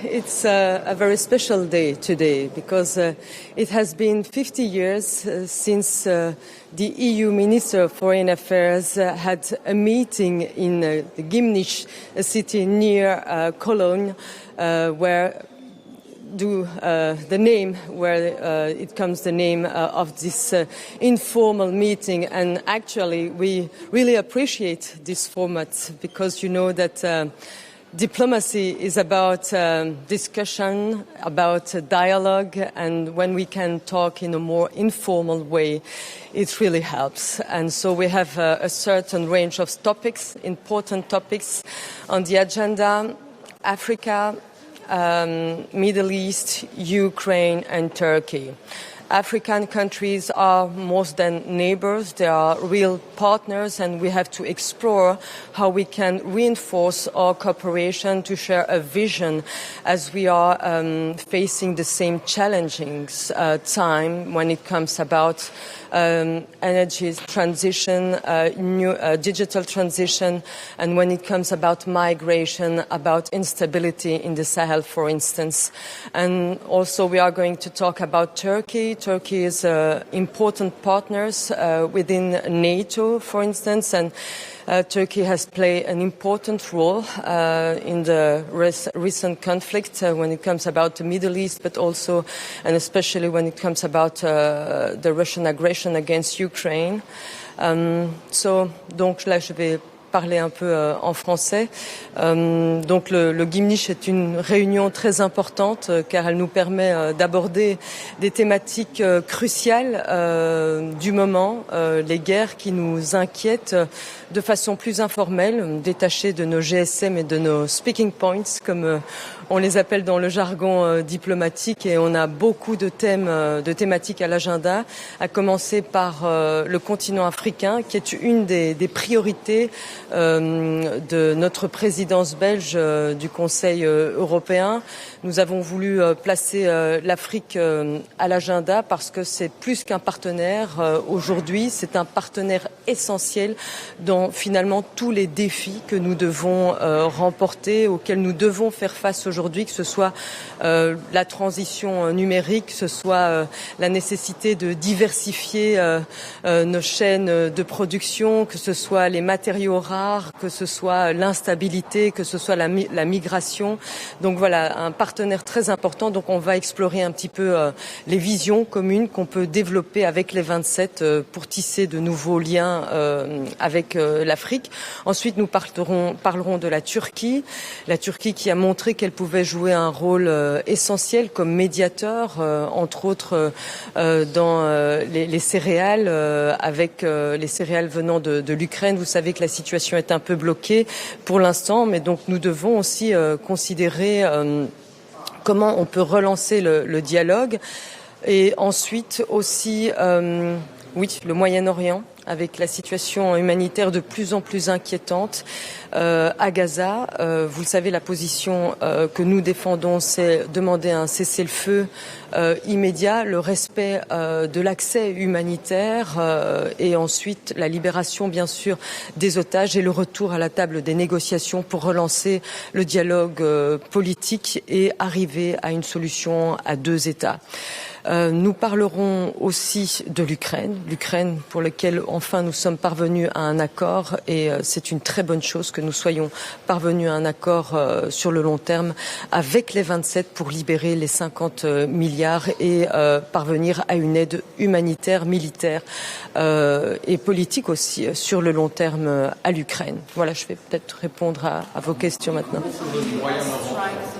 It's a very special day today because it has been 50 years since the EU Minister of Foreign Affairs had a meeting in the Gimnich, a city near Cologne, where the name it comes the name of this informal meeting. And actually we really appreciate this format because you know that diplomacy is about discussion, about dialogue, and when we can talk in a more informal way, it really helps. And so we have a certain range of topics, important topics on the agenda: Africa, Middle East, Ukraine and Turkey. African countries are more than neighbors, they are real partners, and we have to explore how we can reinforce our cooperation to share a vision as we are facing the same challenging time when it comes about energy transition, new digital transition, and when it comes about migration, about instability in the Sahel, for instance. And also we are going to talk about Turkey. Turkey is important partners within NATO, for instance, and Turkey has played an important role in the recent conflict when it comes about the Middle East, but also and especially when it comes about the Russian aggression against Ukraine. Donc là, je vais parler un peu en français. Donc le Gimnich est une réunion très importante car elle nous permet d'aborder des thématiques cruciales du moment, les guerres qui nous inquiètent de façon plus informelle, détachées de nos GSM et de nos speaking points, comme on les appelle dans le jargon diplomatique, et on a beaucoup de thématiques à l'agenda, à commencer par le continent africain, qui est une des priorités de notre présidence belge du Conseil européen. Nous avons voulu placer l'Afrique à l'agenda parce que c'est plus qu'un partenaire aujourd'hui, c'est un partenaire essentiel dans finalement tous les défis que nous devons remporter, auxquels nous devons faire face aujourd'hui, que ce soit la transition numérique, que ce soit la nécessité de diversifier nos chaînes de production, que ce soit les matériaux rares, que ce soit l'instabilité, que ce soit la migration. Donc voilà, un partenaire très important. Donc on va explorer un petit peu les visions communes qu'on peut développer avec les 27 pour tisser de nouveaux liens avec l'Afrique. Ensuite, nous parlerons de la Turquie qui a montré qu'elle pouvait jouer un rôle essentiel comme médiateur, entre autres dans les céréales, avec les céréales venant de l'Ukraine. Vous savez que la situation est un peu bloquée pour l'instant, mais donc nous devons aussi considérer comment on peut relancer le dialogue. Et ensuite aussi, le Moyen-Orient, avec la situation humanitaire de plus en plus inquiétante à Gaza. Vous le savez, la position que nous défendons, c'est demander un cessez-le-feu immédiat, le respect de l'accès humanitaire et ensuite la libération, bien sûr, des otages et le retour à la table des négociations pour relancer le dialogue politique et arriver à une solution à deux États. Nous parlerons aussi de l'Ukraine pour laquelle enfin nous sommes parvenus à un accord, et c'est une très bonne chose que nous soyons parvenus à un accord sur le long terme avec les 27 pour libérer les 50 milliards et parvenir à une aide humanitaire, militaire et politique aussi sur le long terme à l'Ukraine. Voilà, je vais peut-être répondre à vos questions maintenant.